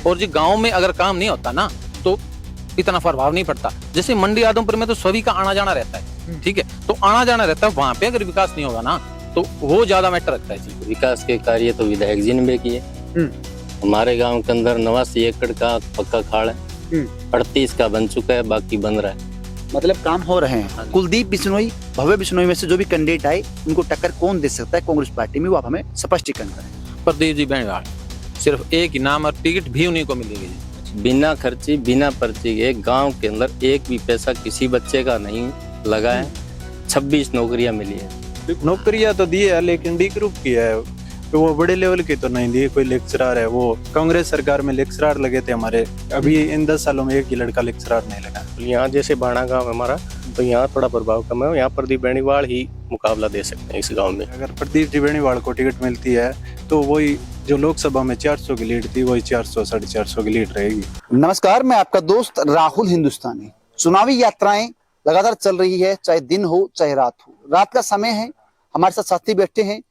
और जो गांव में अगर काम नहीं होता ना तो इतना प्रभाव नहीं पड़ता। जैसे मंडी आदमपुर में तो सभी का आना जाना रहता है, ठीक है, तो आना जाना रहता है, वहां पे अगर विकास नहीं होगा ना तो वो ज्यादा मैटर रखता है जी। विकास के कार्य तो विधायक जी ने भी किए। हमारे गांव के अंदर 89 एकड़ का पक्का खाड़ है, 38 का बन चुका है, बाकी बन रहा है। मतलब काम हो रहे हैं। कुलदीप बिश्नोई, भव्य बिश्नोई में से जो भी कैंडिडेट आए उनको टक्कर कौन दे सकता है कांग्रेस पार्टी में, वो आप हमें स्पष्टीकरण करें। प्रदीप जी बेनीवाल, सिर्फ एक ही नाम और टिकट भी उन्हीं को मिलेगी जी। बिना खर्ची बिना पर्ची के गांव के अंदर एक भी पैसा किसी बच्चे का नहीं लगा है। 26 नौकरियां मिली है। नौकरियां तो दी है लेकिन डी ग्रुप की है, तो वो बड़े लेवल की तो नहीं दी। कोई लेक्चरर है, वो कांग्रेस सरकार में लेक्चरर लगे थे हमारे, अभी इन 10 सालों में एक ही लड़का लेक्चरर नहीं लगा। यहाँ जैसे बाणा गांव हमारा, तो यहाँ थोड़ा प्रभाव कम है, यहाँ प्रदीप बेनीवाल ही मुकाबला दे सकते हैं इस गांव में। अगर प्रदीप जी बेनीवाल को टिकट मिलती है तो वही जो लोकसभा में 400 की लीड थी वही 400 450 की लीड रहेगी। नमस्कार, मैं आपका दोस्त राहुल हिंदुस्तानी। चुनावी यात्राएं लगातार चल रही है, चाहे दिन हो चाहे रात हो। रात का समय है, हमारे साथ साथी बैठे हैं,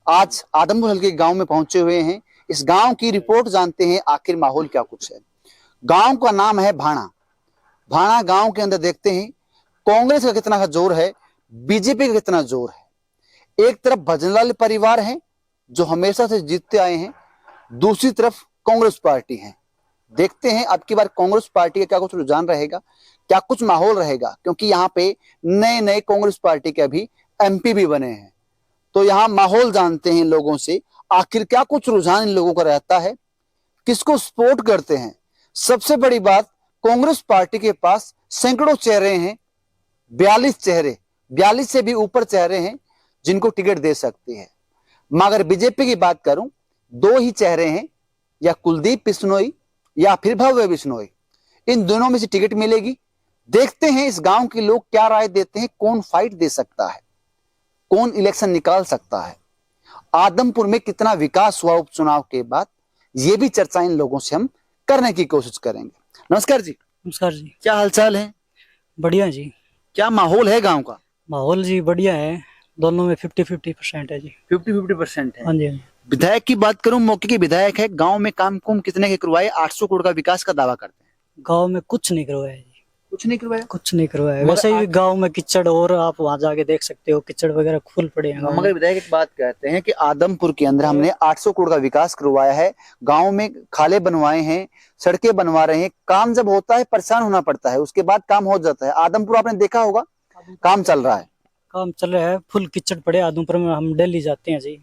आज आदमपुर हल्के गांव में पहुंचे हुए हैं। इस गांव की रिपोर्ट जानते हैं, आखिर माहौल क्या कुछ है। गांव का नाम है भाणा। भाणा गांव के अंदर देखते हैं कांग्रेस का कितना जोर है, बीजेपी का कितना जोर है। एक तरफ भजनलाल परिवार है जो हमेशा से जीतते आए हैं, दूसरी तरफ कांग्रेस पार्टी है। देखते हैं अब की बार कांग्रेस पार्टी का क्या कुछ रुझान रहेगा, क्या कुछ माहौल रहेगा, क्योंकि यहाँ पे नए नए कांग्रेस पार्टी के अभी एमपी भी बने हैं। तो यहाँ माहौल जानते हैं लोगों से, आखिर क्या कुछ रुझान इन लोगों का रहता है, किसको सपोर्ट करते हैं। सबसे बड़ी बात, कांग्रेस पार्टी के पास सैकड़ों चेहरे हैं, 42 चेहरे, 42 से भी ऊपर चेहरे हैं जिनको टिकट दे सकती है। मगर बीजेपी की बात करूं, 2 ही चेहरे हैं, या कुलदीप बिश्नोई या फिर भव्य बिश्नोई। इन दोनों में से टिकट मिलेगी। देखते हैं इस गांव के लोग क्या राय देते हैं, कौन फाइट दे सकता है, कौन इलेक्शन निकाल सकता है, आदमपुर में कितना विकास हुआ उपचुनाव के बाद, ये भी चर्चा इन लोगों से हम करने की कोशिश करेंगे। नमस्कार जी। नमस्कार जी। क्या हालचाल है? बढ़िया जी। क्या माहौल है गांव का? माहौल जी बढ़िया है, दोनों में 50-50% है जी। 50-50% है। हाँ जी। विधायक की बात करूं, मौके के विधायक है, गांव में काम कुम कितने के करवाए? 800 करोड़ का विकास का दावा करते हैं। गांव में कुछ नहीं करवाया जी। कुछ नहीं करवाया? कुछ नहीं करवाया। वैसे ही गांव में कीचड़, और आप वहां जाके देख सकते हो कीचड़ वगैरह खुल पड़े हैं। मगर विधायक एक बात कहते हैं कि आदमपुर के अंदर हमने 800 करोड़ का विकास करवाया है, गांव में खाले बनवाए हैं, सड़कें बनवा रहे हैं। काम जब होता है परेशान होना पड़ता है, उसके बाद काम हो जाता है। आदमपुर आपने देखा होगा, काम चल रहा है। काम चल रहा है, फुल कीचड़ पड़े आदमपुर में। हम डेली जाते हैं जी,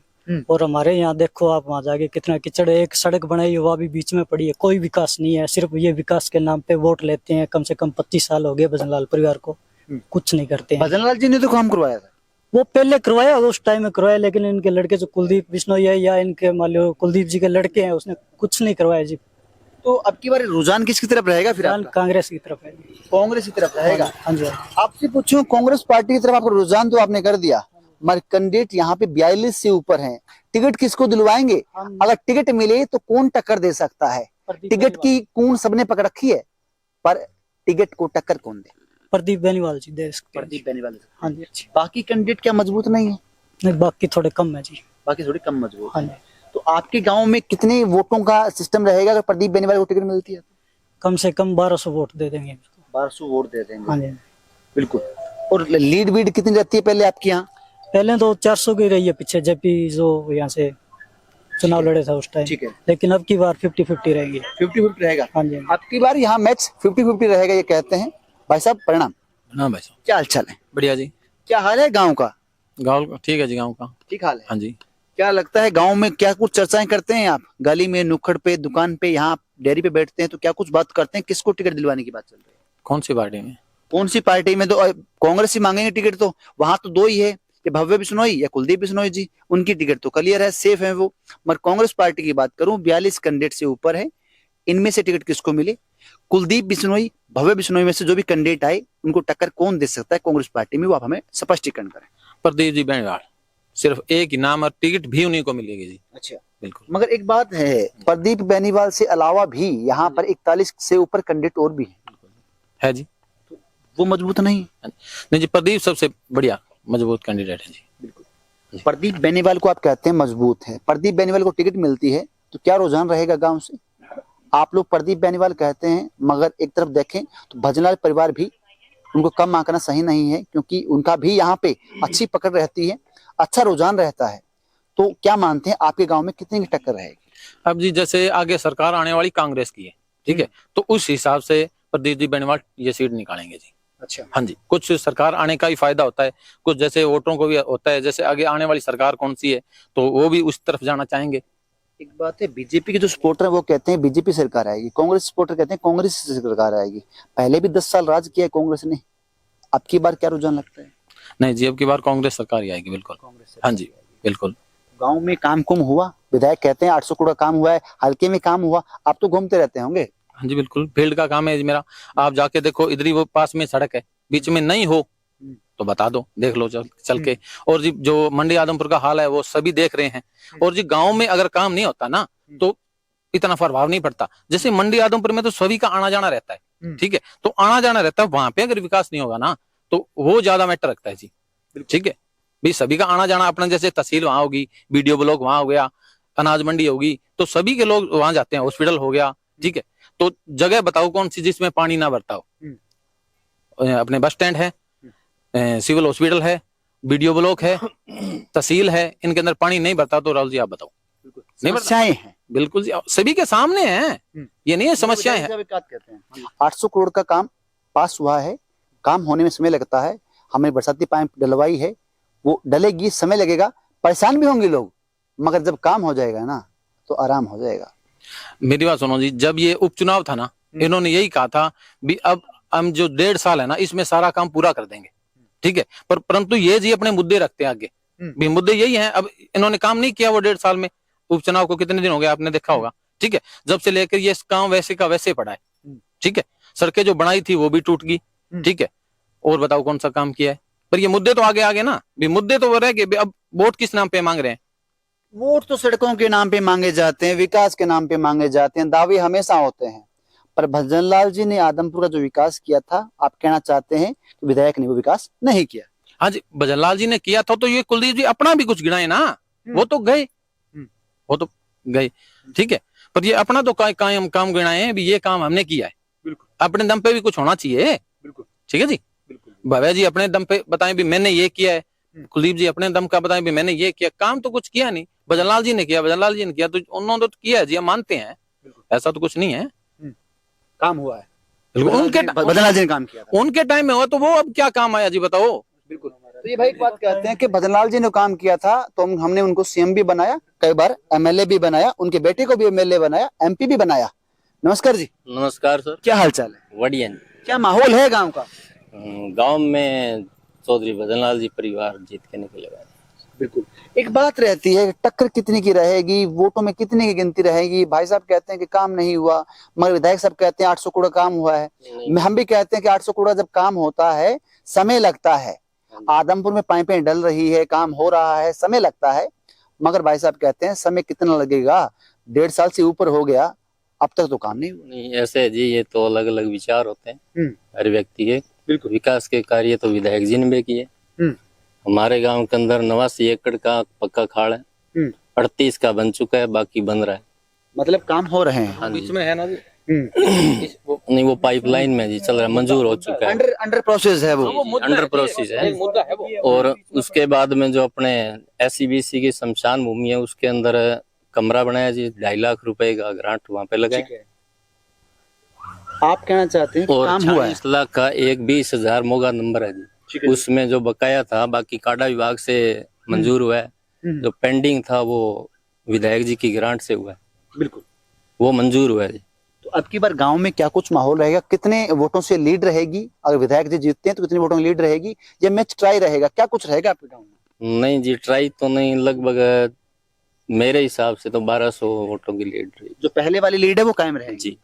और हमारे यहाँ देखो आप वहाँ जाके कितना कीचड़ है। एक सड़क बनाई है, वो भी बीच में पड़ी है, कोई विकास नहीं है। सिर्फ ये विकास के नाम पे वोट लेते हैं। कम से कम 25 साल हो गए भजनलाल परिवार को, कुछ नहीं करते हैं। भजनलाल जी ने तो काम करवाया था। वो पहले करवाया, उस टाइम में करवाया, लेकिन इनके लड़के जो कुलदीप बिश्नोई है या इनके मान लो कुलदीप जी के लड़के हैं, उसने कुछ नहीं करवाया जी। तो अब की बार रुझान किसकी तरफ रहेगा फिर? कांग्रेस की तरफ है। कांग्रेस की तरफ रहेगा। हाँ जी। आपसे पूछूं, कांग्रेस पार्टी की तरफ आपका रुझान तो आपने कर दिया, मगर कैंडिडेट यहाँ पे 42 से ऊपर हैं। टिकट किसको दिलवाएंगे? अगर टिकट मिले तो कौन टक्कर दे सकता है? टिकट की कौन सबने पकड़ रखी है, पर टिकट को टक्कर कौन दे? प्रदीप बेनीवाल जी दे सकते हैं। प्रदीप बेनीवाल। हाँ जी। अच्छी। बाकी कैंडिडेट क्या मजबूत नहीं है? नहीं, बाकी थोड़े कम है जी। बाकी थोड़ी कम मजबूत। हाँ जी। तो आपके गांव में कितने वोटों का सिस्टम रहेगा अगर प्रदीप बेनीवाल को टिकट मिलती है? कम से कम 1200 वोट दे देंगे। 1200 वोट दे देंगे। हाँ जी, बिल्कुल। और लीड वीड कितनी रहती है पहले आपके यहाँ? पहले तो 400 की रही है पीछे, जेपी जो यहाँ से चुनाव लड़े था उस टाइम। ठीक है। लेकिन अब की बार 50-50 रहेगी। 50-50 रहेगा। हाँ जी। अब की बार यहाँ मैच 50-50 रहेगा, ये कहते हैं। भाई साहब प्रणाम। हाँ भाई साहब, क्या हाल चाल है? बढ़िया जी। क्या हाल है गाँव का? गाँव का ठीक है जी, गाँव का ठीक हाल है। हाँ जी। क्या लगता है गांव में क्या कुछ चर्चाएं करते हैं आप? गली में, नुक्कड़ पे, दुकान पे, यहाँ डेयरी पे बैठते हैं तो क्या कुछ बात करते हैं? किसको टिकट दिलवाने की बात चल रही है? कौन सी पार्टी में? कौन सी पार्टी में? तो कांग्रेस ही मांगेंगे टिकट, तो वहां तो 2 ही है, कि भव्य बिश्नोई या कुलदीप बिश्नोई जी। उनकी टिकट तो क्लियर है, सेफ है वो। मगर कांग्रेस पार्टी की बात करूं, 42 कैंडिडेट से ऊपर है, इनमें से टिकट किसको मिले? कुलदीप बिश्नोई, भव्य बिश्नोई में से जो भी कैंडिडेट आए उनको टक्कर कौन दे सकता है कांग्रेस पार्टी में, वो आप हमें स्पष्टीकरण करें। प्रदीप जी बेनीवाल, सिर्फ एक ही नाम और टिकट भी उन्हीं को मिलेगी जी। अच्छा, बिल्कुल। मगर एक बात है, प्रदीप बेनीवाल से अलावा भी यहाँ पर 41 से ऊपर कैंडिडेट और भी है जी। वो मजबूत नहीं? नहीं जी, प्रदीप सबसे बढ़िया मजबूत कैंडिडेट है जी। बिल्कुल। प्रदीप बेनीवाल को आप कहते हैं मजबूत है, प्रदीप बेनीवाल को टिकट मिलती है तो क्या रुझान रहेगा गांव से? आप लोग प्रदीप बेनीवाल कहते हैं, मगर एक तरफ देखें तो भजनलाल परिवार भी, उनको कम आंकना सही नहीं है, क्योंकि उनका भी यहाँ पे अच्छी पकड़ रहती है, अच्छा रुझान रहता है। तो क्या मानते हैं आपके गांव में कितने की टक्कर रहेगी? अब जी जैसे आगे सरकार आने वाली कांग्रेस की है, ठीक है, तो उस हिसाब से प्रदीप जी बेनीवाल ये सीट निकालेंगे जी। अच्छा, हाँ जी, कुछ सरकार आने का ही फायदा होता है, कुछ जैसे वोटरों को भी होता है, जैसे आगे आने वाली सरकार कौन सी है तो वो भी उस तरफ जाना चाहेंगे। एक बात है, बीजेपी के जो सपोर्टर है वो कहते हैं बीजेपी सरकार आएगी, कांग्रेस सपोर्टर कहते हैं कांग्रेस सरकार आएगी। पहले भी 10 साल राज किया है कांग्रेस ने, अब की बार क्या रुझान लगता है? नहीं जी, अब की बार कांग्रेस सरकार ही आएगी, बिल्कुल। हाँ जी बिल्कुल। गांव में काम कुम हुआ? विधायक कहते हैं 800 करोड़ काम हुआ है, हल्के में काम हुआ, आप तो घूमते रहते होंगे। हाँ जी बिल्कुल, फील्ड का काम है जी मेरा। आप जाके देखो, इधर ही वो पास में सड़क है, बीच में नहीं हो तो बता दो, देख लो चल के। और जी जो मंडी आदमपुर का हाल है वो सभी देख रहे हैं। और जी गांव में अगर काम नहीं होता ना तो इतना प्रभाव नहीं पड़ता। जैसे मंडी आदमपुर में तो सभी का आना जाना रहता है, ठीक है, तो आना जाना रहता है, वहां पे अगर विकास नहीं होगा ना तो वो ज्यादा मैटर रखता है जी। ठीक है भाई, सभी का आना जाना अपना, जैसे तहसील वहां होगी, बीडीओ ब्लॉक वहां हो गया, अनाज मंडी होगी, तो सभी के लोग वहां जाते हैं, हॉस्पिटल हो गया, ठीक है। तो जगह बताओ कौन सी जिसमें पानी ना भरता हो? अपने बस स्टैंड है, सिविल हॉस्पिटल है, बीडीओ ब्लॉक है, तहसील है, इनके अंदर पानी नहीं भरता तो राहुल जी आप बताओ। नहीं भरता? समस्याएं हैं, बिल्कुल जी, सभी के सामने हैं, ये नहीं है समस्याएं हैं। 800 करोड़ का काम पास हुआ है, काम होने में समय लगता है, हमने बरसाती पाइप डलवाई है, वो डलेगी, समय लगेगा, परेशान भी होंगे लोग, मगर जब काम हो जाएगा ना तो आराम हो जाएगा। मेरी बात सुनो जी, जब ये उपचुनाव था ना, इन्होंने यही कहा था भी अब हम जो 1.5 साल है ना इसमें सारा काम पूरा कर देंगे, ठीक है, पर परंतु ये जी अपने मुद्दे रखते हैं आगे, भी मुद्दे यही हैं। अब इन्होंने काम नहीं किया वो 1.5 साल में, उपचुनाव को कितने दिन हो गए आपने देखा होगा, ठीक है, जब से लेकर ये काम वैसे का वैसे पड़ा है, ठीक है, सड़कें जो बनाई थी वो भी टूट गई, ठीक है, और बताओ कौन सा काम किया है? पर ये मुद्दे तो आगे आगे ना, भी मुद्दे तो वो रह गए। अब वोट किस नाम पे मांग रहे हैं? वोट तो सड़कों के नाम पे मांगे जाते हैं, विकास के नाम पे मांगे जाते हैं, दावे हमेशा होते हैं, पर भजनलाल जी ने आदमपुर का जो विकास किया था, आप कहना चाहते हैं कि विधायक ने वो विकास नहीं किया? हाँ जी, भजनलाल जी ने किया था, तो ये कुलदीप जी अपना भी कुछ गिनाए ना, वो तो गए, वो तो गए, ठीक है, पर ये अपना तो काम गिनाए हैं भी ये काम हमने किया है, बिल्कुल, अपने दम पे भी कुछ होना चाहिए, बिल्कुल, ठीक है जी, भव्या जी अपने दम पे बताएं भी मैंने ये किया है, कुलदीप जी अपने दम का बताएं भी मैंने ये किया, काम तो कुछ किया नहीं, भजनलाल जी ने किया, भजनलाल जी ने किया, तो उन्होंने तो किया जी, हम मानते हैं, ऐसा तो कुछ नहीं है, काम हुआ है, उनके भजनलाल जी ने काम किया था, उनके टाइम में हुआ, तो वो अब क्या काम आया जी बताओ? बिल्कुल। तो ये भाई एक बात कहते हैं कि भजनलाल जी ने काम किया था, तो हमने उनको सीएम भी बनाया, कई बार एमएलए भी बनाया, उनके बेटे को भी एमएलए बनाया, एमपी भी बनाया। नमस्कार जी। नमस्कार सर। क्या हाल चाल है? बढ़िया। क्या माहौल है गांव का? गांव में चौधरी भजनलाल जी परिवार जीत के निकलेगा। बिल्कुल। एक बात रहती है, टक्कर कितनी की रहेगी, वोटों में कितनी की गिनती रहेगी? भाई साहब कहते हैं कि काम नहीं हुआ, मगर विधायक साहब कहते हैं 800 करोड़ काम हुआ है, हम भी कहते हैं कि 800 करोड़ जब काम होता है समय लगता है, आदमपुर में पाइपें डल रही है, काम हो रहा है, समय लगता है, मगर भाई साहब कहते हैं समय कितना लगेगा, 1.5 साल से ऊपर हो गया, अब तक तो काम नहीं हुआ। नहीं ऐसे है जी, ये तो अलग अलग विचार होते हैं हर व्यक्ति के। बिल्कुल। विकास के कार्य तो विधायक जी ने भी किए। हमारे गांव के अंदर 89 एकड़ का पक्का खाड़ है, 38 का बन चुका है, बाकी बन रहा है। मतलब काम हो रहे हैं, बीच में है ना जी, नहीं वो पाइपलाइन में जी चल रहा है, मंजूर हो चुका है, अंडर प्रोसेस है, वो अंडर प्रोसेस है। और उसके बाद में जो अपने SCBC की शमशान भूमि है उसके अंदर कमरा बनाया जी, 2.5 लाख रुपए का ग्रांट वहां पे लगा है। आप कहना चाहते हैं और काम हुआ है? 40 लाख का एक 20,000 मोगा नंबर है जी, उसमें जो बकाया था बाकी काडा विभाग से मंजूर हुआ है, जो पेंडिंग था वो विधायक जी की ग्रांट से हुआ है। बिल्कुल, वो मंजूर हुआ है जी। तो अब की बार गांव में क्या कुछ माहौल रहेगा? कितने वोटों से लीड रहेगी? अगर विधायक जी जीतते हैं तो कितने वोटों में लीड रहेगी? ये मैच ट्राई रहेगा, क्या कुछ रहेगा आपके गांव में? नहीं जी, ट्राई तो नहीं, लगभग मेरे हिसाब से तो 1200 वोटों की लीड रही। जो पहले वाली लीड है वो कायम रहेगी जी,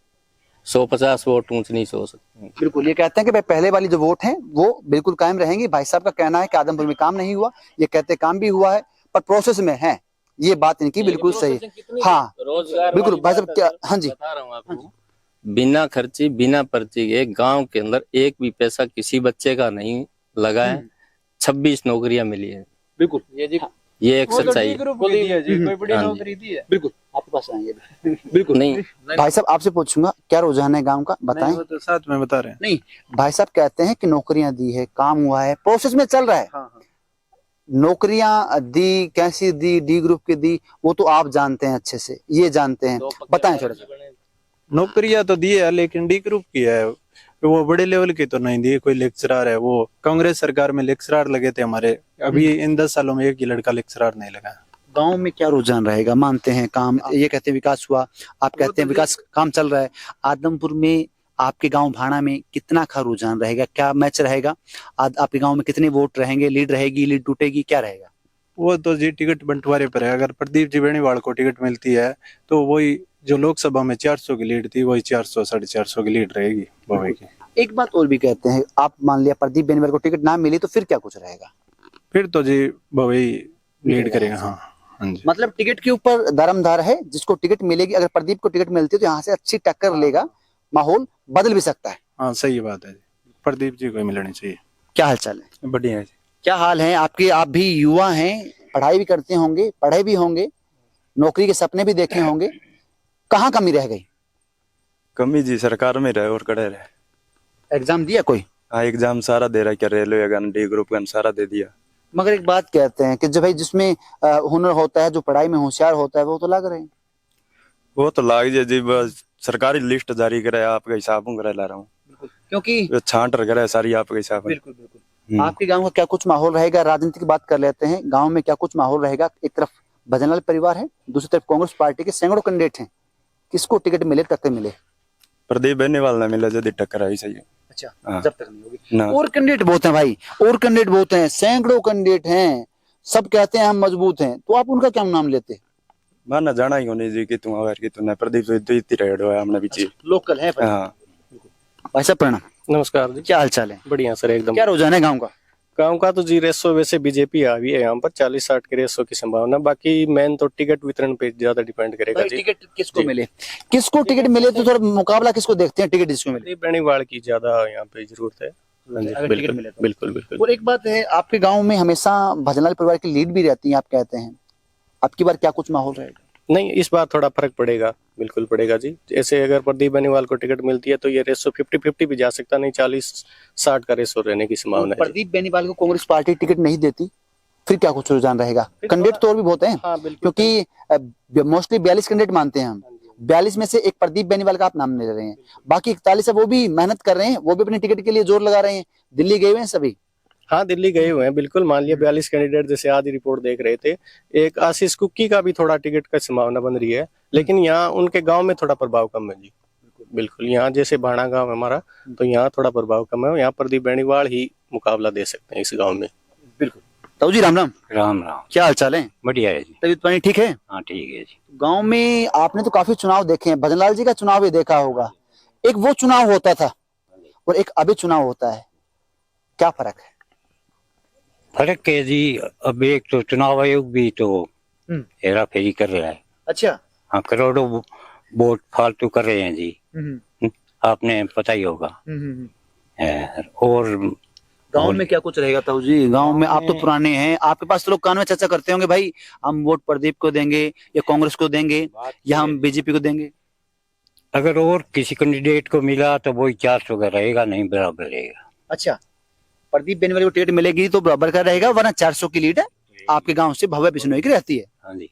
150 वोट ऊंच नीच हो सकते हैं। बिल्कुल, ये कहते हैं कि भाई पहले वाली जो वोट है वो बिल्कुल कायम रहेंगी। भाई साहब का कहना है कि आदमपुर में काम नहीं हुआ, ये कहते हैं काम भी हुआ है पर प्रोसेस में है, ये बात इनकी बिल्कुल सही है। हाँ बिल्कुल भाई साहब, क्या? हाँ जी, बता रहा हूँ आपको, बिना खर्ची बिना पर्ची के गांव के अंदर एक भी पैसा किसी बच्चे का नहीं लगा है, 26 नौकरियां मिली है। बिल्कुल। ये जी ये एक सच्चाई है। बिल्कुल आपके पास आएंगे बिल्कुल नहीं भाई साहब आपसे पूछूंगा क्या रुझान है गांव का बताएं। वो तो साथ में बता रहे हैं। नहीं भाई साहब कहते हैं कि नौकरियां दी है, काम हुआ है, प्रोसेस में चल रहा है। नौकरियां दी, कैसी दी, डी ग्रुप की दी, वो तो आप जानते हैं अच्छे से, ये जानते हैं, बताएं थोड़ा सा। नौकरियां तो दी है लेकिन डी ग्रुप की है, वो बड़े लेवल की तो नहीं दी। कोई लेक्चरार है, वो कांग्रेस सरकार में लेक्चरार लगे थे हमारे, अभी इन 10 सालों में एक ही लड़का लेक्चरार नहीं लगा। गांव में क्या रुझान रहेगा? मानते हैं काम, ये कहते हैं विकास हुआ, आप कहते हैं विकास काम चल रहा है। आदमपुर में, आपके गांव भाड़ा में कितना का रुझान रहेगा? क्या मैच रहेगा? आपके गांव में कितने वोट रहेंगे? लीड रहेगी, लीड टूटेगी, क्या रहेगा? वो तो जी टिकट बंटवारे पर है। अगर प्रदीप जी बेनीवाल को टिकट मिलती है तो वही जो लोकसभा में 400 की लीड थी, वही 400 450 की लीड रहेगी भवे की। एक बात और भी कहते हैं, आप मान लिया प्रदीप बेनीवाल को टिकट ना मिली तो फिर क्या कुछ रहेगा? फिर तो जी भवे लीड करेगा। हाँ हाँ जी। मतलब टिकट के ऊपर धर्मधार है, जिसको टिकट मिलेगी, अगर प्रदीप को टिकट मिलती है तो यहाँ से अच्छी टक्कर लेगा, माहौल बदल भी सकता है। हाँ सही बात है जी, प्रदीप जी को ही मिलनी चाहिए। क्या हाल चाल है? बढ़िया है जी। क्या हाल है आपके? आप भी युवा हैं, पढ़ाई भी करते होंगे, पढ़े भी होंगे, नौकरी के सपने भी देखे होंगे, कहाँ कमी रह गई? कमी जी सरकार में रहे और कड़े रहे। एग्जाम दिया कोई? हाँ एग्जाम सारा दे रहा है, क्या railway gun, D group gun सारा दे दिया। मगर एक बात कहते हैं कि जो भाई जिसमें हुनर होता है, जो पढ़ाई में होशियार होता है, वो तो लग रहे हैं। वो तो लाग जाए जी, बस सरकारी लिस्ट जारी करे, आपका हिसाब करे ला रहा हूँ, क्योंकि छांट करे सारी आपका हिसाब। बिल्कुल आपके गांव का क्या कुछ माहौल रहेगा? राजनीति की बात कर लेते हैं, गांव में क्या कुछ माहौल रहेगा? एक तरफ भजनलाल परिवार है, दूसरी तरफ कांग्रेस पार्टी के सैकड़ों कैंडिडेट हैं, किसको टिकट मिले, टक्कर मिले? प्रदीप बेनीवाल ने मिला यदि टक्कर आई सही है। अच्छा हाँ। जब तक नहीं होगी। ना और कैंडिडेट बहुत हैं भाई, और कैंडिडेट बहुत हैं, सैकड़ों कैंडिडेट हैं, सब कहते हैं हम मजबूत हैं, तो आप उनका क्या नाम लेते? माना जाना ही होनी जी कि तुम अगर कि तुमने प्रदीप तो इतनी रेड हुआ हमने पीछे लोकल है भाई। हाँ। भाई साहब प्रणाम, नमस्कार जी। क्या हाल चाल है? बढ़िया सर एकदम। क्या रुझान है गाँव का? गाँव का तो जी रेसो वैसे बीजेपी आ गई है यहाँ पर, 40-60 के रेसो की संभावना। बाकी मेन तो टिकट वितरण पे ज्यादा डिपेंड करेगा भाई जी। टिकट किसको मिले, किसको टिकट मिले, तो थोड़ा मुकाबला किसको देखते हैं? टिकट जिसको मिले, प्रदीप बेनीवाल की ज्यादा यहाँ पे जरूरत है। हाँ जी, अगर टिकट बिल्कुल मिले तो। बिल्कुल बिल्कुल। और एक बात है, आपके गांव में हमेशा भजनलाल परिवार की लीड भी रहती है, आप कहते हैं, अब की बार क्या कुछ माहौल रहेगा? नहीं इस बार थोड़ा फर्क पड़ेगा, बिल्कुल पड़ेगा जी। जैसे अगर प्रदीप बेनीवाल को टिकट मिलती है तो ये रेसो 50-50 भी जा सकता, नहीं 40-60 का रेसो रहने की संभावना है जी। प्रदीप बेनीवाल को कांग्रेस पार्टी टिकट नहीं देती, फिर क्या कुछ रुझान रहेगा? कैंडिडेट तो और भी बहुत हैं, हाँ बिल्कुल। क्योंकि मोस्टली 42 कैंडिडेट मानते हैं हम, 42 में से एक प्रदीप बेनीवाल का आप नाम ले रहे हैं, बाकी 41 है वो भी मेहनत कर रहे हैं, वो भी अपने टिकट के लिए जोर लगा रहे हैं, दिल्ली गए हुए हैं सभी। हाँ दिल्ली गए हुए हैं बिल्कुल। मान लिया 42 कैंडिडेट, जैसे आज रिपोर्ट देख रहे थे, एक आशीष कुक्की का भी थोड़ा टिकट का संभावना बन रही है, लेकिन यहाँ उनके गांव में थोड़ा प्रभाव कम है जी। बिल्कुल यहाँ जैसे भाणा गांव है हमारा, तो यहाँ थोड़ा प्रभाव कम है, यहाँ प्रदीप बेनीवाल ही मुकाबला दे सकते हैं इस गाँव में। बिल्कुल। ताऊ जी राम राम। राम राम। क्या हाल चाल है? बढ़िया है जी। तबीयत पानी ठीक है? हाँ ठीक है जी। गांव में आपने तो काफी चुनाव देखे हैं, भजनलाल जी का चुनाव भी देखा होगा, एक वो चुनाव होता था और एक अभी चुनाव होता है, क्या फर्क है? फर्क है जी, अब एक तो चुनाव आयोग भी तो हेरा फेरी कर रहा है। अच्छा। हाँ करोड़ों वोट फालतू कर रहे हैं जी, आपने पता ही होगा। और गांव में क्या कुछ रहेगा ताऊ जी? गांव में आप तो पुराने हैं, आपके पास तो लोग कान में चर्चा करते होंगे, भाई हम वोट प्रदीप को देंगे या कांग्रेस को देंगे या हम बीजेपी को देंगे। अगर और किसी कैंडिडेट को मिला तो वही 400 का रहेगा, नहीं बराबर रहेगा। अच्छा, प्रदीप बेनीवाल को टिकट मिलेगी तो बराबर का रहेगा, वरना 400 की लीड है आपके गांव से भव्य बिश्नोई की रहती है। हाँ जी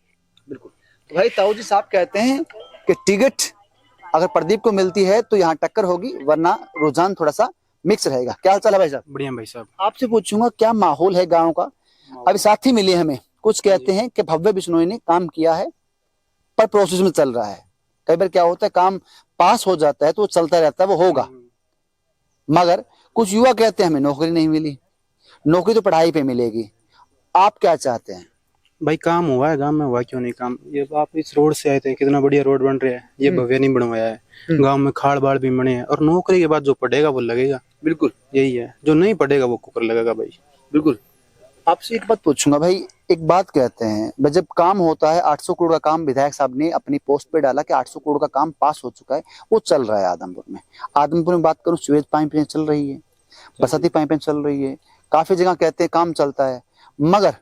बिल्कुल। तो भाई ताऊ जी साहब कहते हैं कि टिकट अगर प्रदीप को मिलती है तो यहाँ टक्कर होगी, वरना रुझान थोड़ा सा मिक्स रहेगा। क्या हाल चाल है भाई साहब? बढ़िया भाई साहब। आपसे पूछूंगा क्या माहौल है गांव का? अभी साथी मिले हमें, कुछ कहते हैं कि भव्य बिश्नोई ने काम किया है पर प्रोसेस में चल रहा है। कई बार क्या होता है, काम पास हो जाता है तो चलता रहता है, वो होगा, मगर कुछ युवा कहते हैं हमें नौकरी नहीं मिली, नौकरी तो पढ़ाई पे मिलेगी। आप क्या चाहते हैं? भाई काम हुआ है, गांव में हुआ क्यों नहीं काम? ये आप इस रोड से आए थे, कितना बढ़िया रोड बन रहा है, ये भव्य नहीं बनवाया है, गांव में खाड़ बाड़ भी बने हैं, और नौकरी के बाद जो पढ़ेगा वो लगेगा। बिल्कुल यही है, जो नहीं पढ़ेगा वो कुकर लगेगा भाई। बिल्कुल। आपसे एक बात पूछूंगा भाई, एक बात कहते हैं भाई जब काम होता है, 800 करोड़ का काम विधायक साहब ने अपनी पोस्ट पे डाला कि 800 करोड़ का काम पास हो चुका है, वो चल रहा है आदमपुर में। आदमपुर में बात करूं, सीवेज पाइपलाइन चल रही है, बरसाती पाइपलाइन चल रही है, काफी जगह कहते हैं काम चलता है, मगर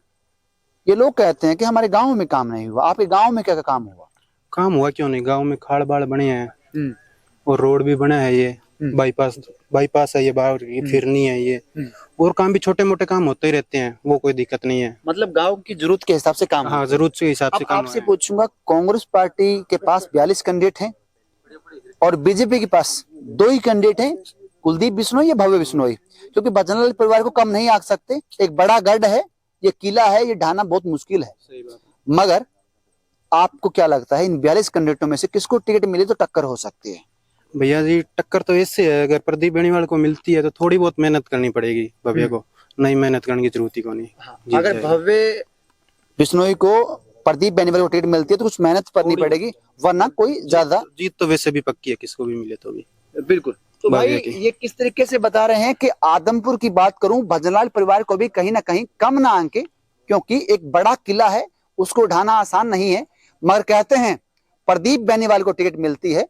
ये लोग कहते हैं कि हमारे गांव में काम नहीं हुआ। आपके गांव में क्या क्या काम हुआ? काम हुआ क्यों नहीं, गांव में खाड़ बाड़ बने हैं और रोड भी बना है, ये बाईपास है, ये बाहर की फिरनी है ये, और काम भी छोटे मोटे काम होते ही रहते हैं, वो कोई दिक्कत नहीं है। मतलब गांव की जरूरत के हिसाब से काम हाँ, जरूरत के हिसाब से अब काम आपसे है। पूछूंगा, कांग्रेस पार्टी के पास 42 कैंडिडेट हैं और बीजेपी के पास 2 ही कैंडिडेट हैं, कुलदीप बिश्नोई या भव्य बिश्नोई, क्योंकि भजनलाल परिवार को कम नहीं आंक सकते। एक बड़ा गढ़ है, ये किला है, ये ढाना बहुत मुश्किल है। मगर आपको क्या लगता है इन 42 कैंडिडेटों में से किसको टिकट मिले तो टक्कर हो सकती है? भैया जी, टक्कर तो इससे है, अगर प्रदीप बेनीवाल को मिलती है तो थोड़ी बहुत मेहनत करनी पड़ेगी भव्य को, नहीं मेहनत करने की जरूरत ही को नहीं। अगर भव्य बिश्नोई को प्रदीप बेनीवाल को टिकट मिलती है तो कुछ मेहनत करनी पड़ेगी, वरना कोई ज्यादा जीत तो वैसे भी पक्की है, किसको भी मिले तो भी। बिल्कुल। तो भाई ये किस तरीके से बता रहे हैं कि आदमपुर की बात करूं, भजनलाल परिवार को भी कहीं ना कहीं कम ना आंके, क्योंकि एक बड़ा किला है, उसको ढाना आसान नहीं है। मगर कहते हैं प्रदीप बेनीवाल को टिकट मिलती है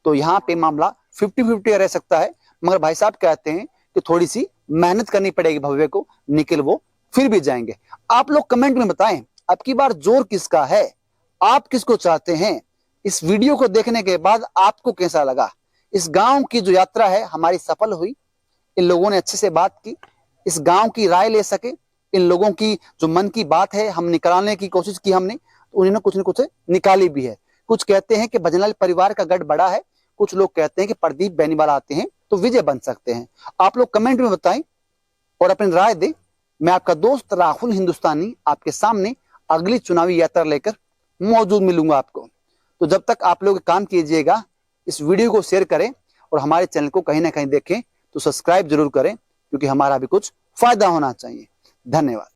तो यहाँ पे मामला 50-50 रह सकता है। मगर भाई साहब कहते हैं कि थोड़ी सी मेहनत करनी पड़ेगी भव्य को, निकल वो फिर भी जाएंगे। आप लोग कमेंट में बताएं अब की बार जोर किसका है, आप किसको चाहते हैं। इस वीडियो को देखने के बाद आपको कैसा लगा? इस गांव की जो यात्रा है हमारी सफल हुई, इन लोगों ने अच्छे से बात की, इस गांव की राय ले सके, इन लोगों की जो मन की बात है हम निकालने की कोशिश की हमने, तो उन्होंने कुछ न कुछ निकाली भी है। कुछ कहते हैं कि भजनलाल परिवार का गढ़ बड़ा है, कुछ लोग कहते हैं कि प्रदीप बेनीवाल आते हैं तो विजय बन सकते हैं। आप लोग कमेंट में बताएं और अपनी राय दें। मैं आपका दोस्त राहुल हिंदुस्तानी आपके सामने अगली चुनावी यात्रा लेकर मौजूद मिलूंगा आपको। तो जब तक आप लोग काम कीजिएगा, इस वीडियो को शेयर करें और हमारे चैनल को कहीं ना कहीं देखें तो सब्सक्राइब जरूर करें, क्योंकि हमारा भी कुछ फायदा होना चाहिए। धन्यवाद।